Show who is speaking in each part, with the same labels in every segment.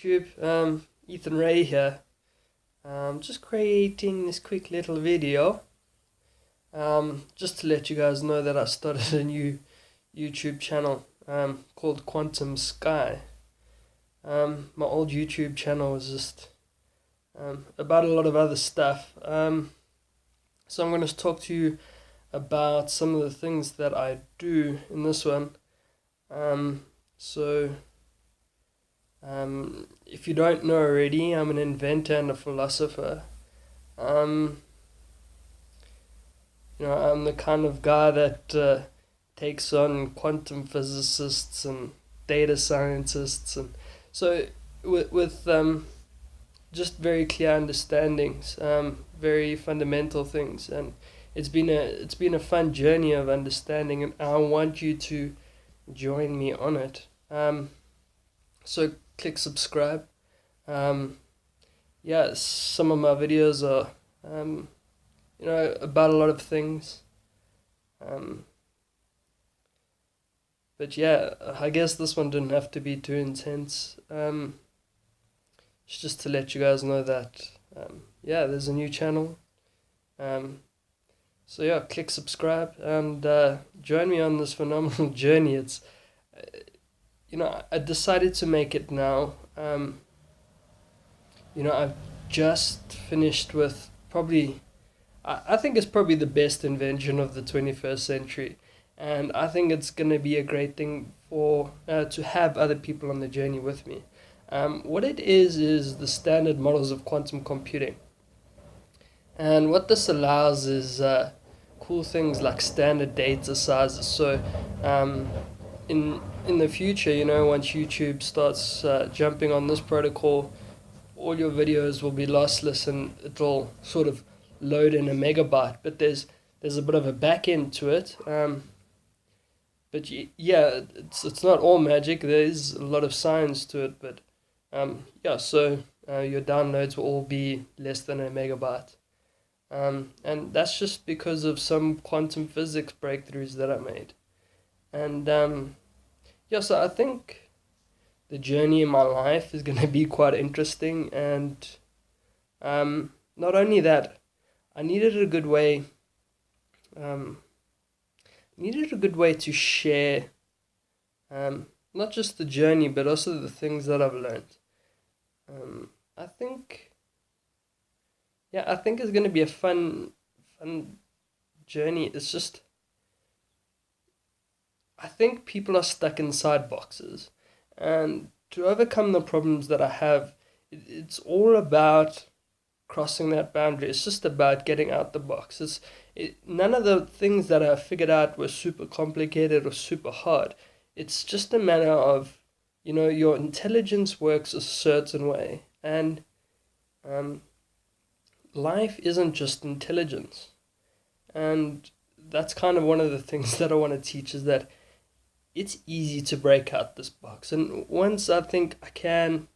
Speaker 1: YouTube, Ethan Rei here. Just creating this quick little video, just to let you guys know that I started a new YouTube channel called Quantum Sky. My old YouTube channel was just about a lot of other stuff. So I'm going to talk to you about some of the things that I do in this one. So if you don't know already, I'm an inventor and a philosopher. Um, I'm the kind of guy that takes on quantum physicists and data scientists, and so with just very clear understandings, very fundamental things, and it's been a fun journey of understanding, and I want you to join me on it. So click subscribe. Yeah, some of my videos are about a lot of things. But yeah, I guess this one didn't have to be too intense. It's just to let you guys know that yeah, there's a new channel. So yeah, click subscribe and join me on this phenomenal journey. It's I decided to make it now. I've just finished with probably, I think it's probably the best invention of the 21st century. And I think it's going to be a great thing for to have other people on the journey with me. What it is the standard models of quantum computing. And what this allows is cool things like standard data sizes. So in the future, once YouTube starts jumping on this protocol, all your videos will be lossless and it'll sort of load in a megabyte. But there's a bit of a back end to it. But yeah, it's not all magic. There is a lot of science to it. But yeah, so your downloads will all be less than a megabyte. And that's just because of some quantum physics breakthroughs that I made. And yeah, so I think the journey in my life is going to be quite interesting. And not only that, I needed a good way. To share, not just the journey, but also the things that I've learned. I think, I think it's going to be a fun journey. It's just, I think people are stuck inside boxes, and to overcome the problems that I have, it's all about crossing that boundary. It's just about getting out the box. None of the things that I figured out were super complicated or super hard. It's just a matter of, your intelligence works a certain way, and life isn't just intelligence. And that's kind of one of the things that I want to teach, is that it's easy to break out this box. And once I think I can,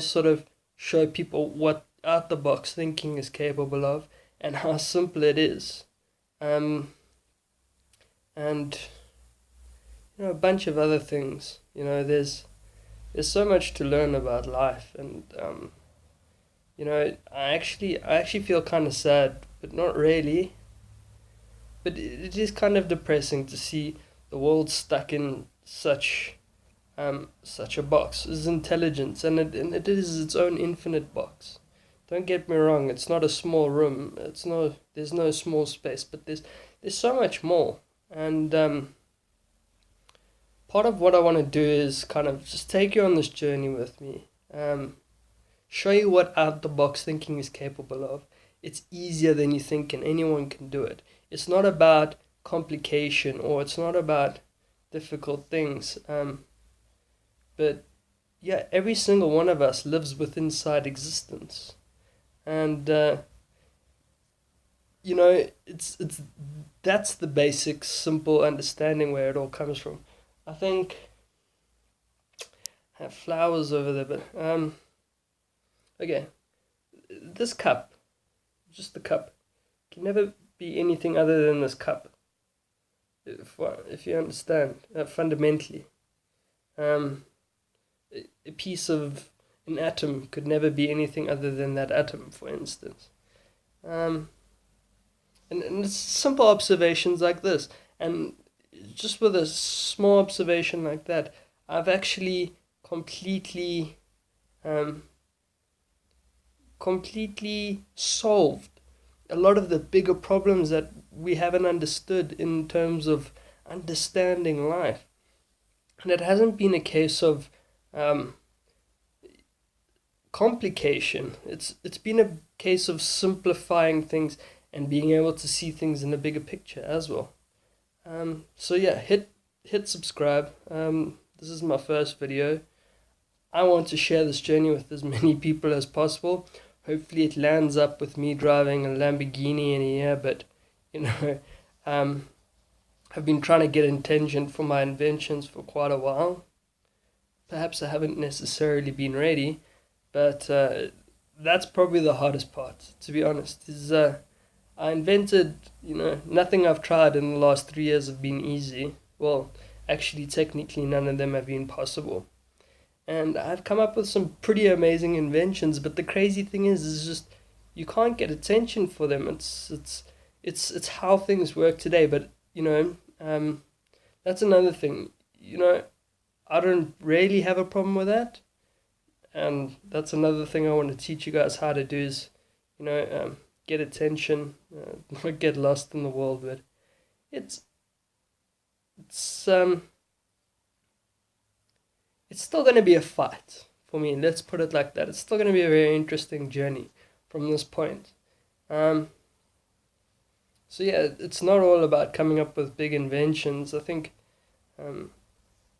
Speaker 1: sort of show people what out the box thinking is capable of and how simple it is, and a bunch of other things. There's so much to learn about life, and I actually feel kind of sad, but not really. But it is kind of depressing to see the world stuck in such a box. It's intelligence, and it is its own infinite box. Don't get me wrong, it's not a small room. There's no small space, but there's so much more. And part of what I want to do is kind of just take you on this journey with me. Show you what out the box thinking is capable of. It's easier than you think, and anyone can do it. It's not about complication, or it's not about difficult things. But yeah, every single one of us lives with inside existence. And it's that's the basic simple understanding where it all comes from. I think I have flowers over there, but okay, this cup, just the cup, can never be anything other than this cup, if you understand, fundamentally. A piece of an atom could never be anything other than that atom, for instance. Um, and it's simple observations like this. And just with a small observation like that, I've actually completely, um, completely solved a lot of the bigger problems that we haven't understood in terms of understanding life. And it hasn't been a case of um, complication. It's been a case of simplifying things and being able to see things in a bigger picture as well. So yeah, hit subscribe. This is my first video. I want to share this journey with as many people as possible. Hopefully it lands up with me driving a Lamborghini in a year, but you know, I've been trying to get attention for my inventions for quite a while. Perhaps I haven't necessarily been ready, but that's probably the hardest part, to be honest. Is I invented, nothing I've tried in the last 3 years have been easy. Well, actually, technically, none of them have been possible. And I've come up with some pretty amazing inventions, but the crazy thing is just you can't get attention for them. It's how things work today. But that's another thing. I don't really have a problem with that, and that's another thing I want to teach you guys how to do is, get attention, not get lost in the world. But it's it's um it's still going to be a fight for me. Let's put it like that. It's still going to be a very interesting journey from this point. So yeah, it's not all about coming up with big inventions. I think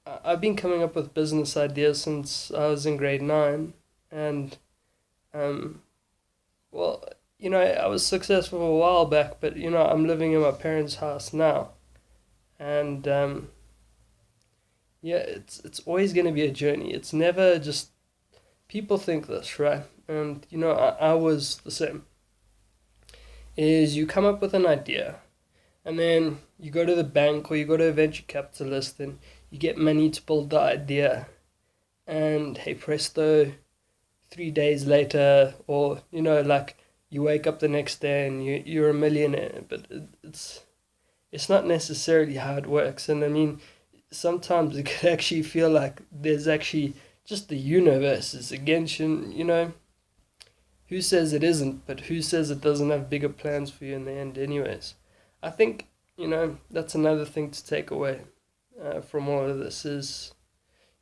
Speaker 1: I've been coming up with business ideas since I was in grade 9, and well, I was successful a while back, but I'm living in my parents' house now, and yeah, it's always going to be a journey. It's never just people think this, right? And I was the same. Is you come up with an idea, and then you go to the bank or you go to a venture capitalist and you get money to build the idea, and hey presto, 3 days later, or like you wake up the next day and you're a millionaire. But it's not necessarily how it works. And I mean, sometimes it could actually feel like there's actually just the universe is against you. Who says it isn't, but who says it doesn't have bigger plans for you in the end anyways? I think, that's another thing to take away from all of this is,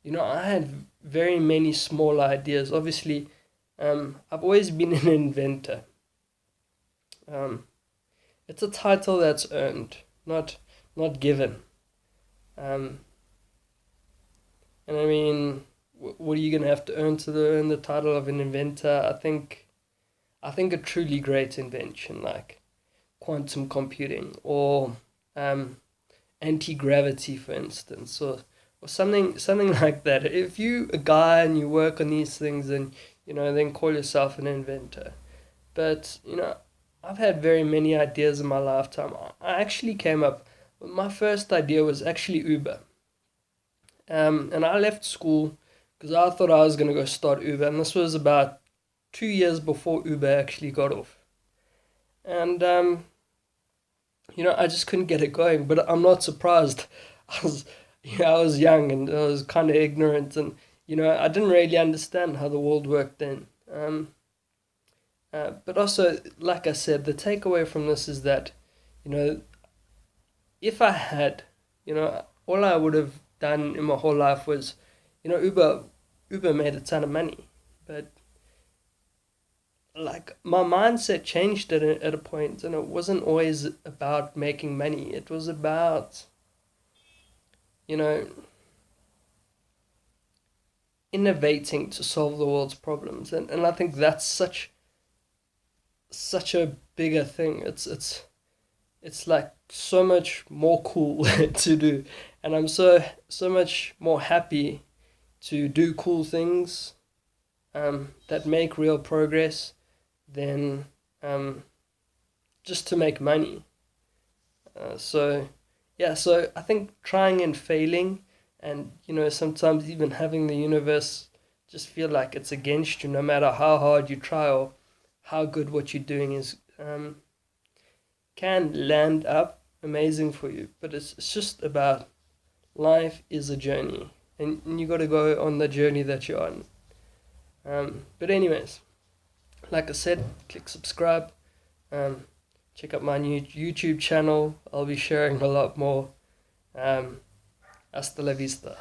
Speaker 1: I had very many small ideas. Obviously, I've always been an inventor. It's a title that's earned, not given. And I mean, what are you going to have to earn to earn the title of an inventor? I think a truly great invention like quantum computing or anti-gravity, for instance, or something like that. If you a guy and you work on these things, then then call yourself an inventor. But I've had very many ideas in my lifetime. I actually came up. My first idea was actually Uber. And I left school because I thought I was going to go start Uber, and this was about 2 years before Uber actually got off. And I just couldn't get it going. But I'm not surprised. I was young and I was kind of ignorant, and I didn't really understand how the world worked then. But also, like I said, the takeaway from this is that, if I had, all I would have done in my whole life was, Uber made a ton of money, but like my mindset changed at a point, and it wasn't always about making money. It was about, innovating to solve the world's problems, and I think that's such a bigger thing. It's like so much more cool to do, and I'm so much more happy to do cool things that make real progress than just to make money. So I think trying and failing, and sometimes even having the universe just feel like it's against you, no matter how hard you try or how good what you're doing is. Can land up amazing for you, but it's just about life is a journey, and you got to go on the journey that you're on. But anyways, like I said, click subscribe. Check out my new YouTube channel. I'll be sharing a lot more. Hasta la vista.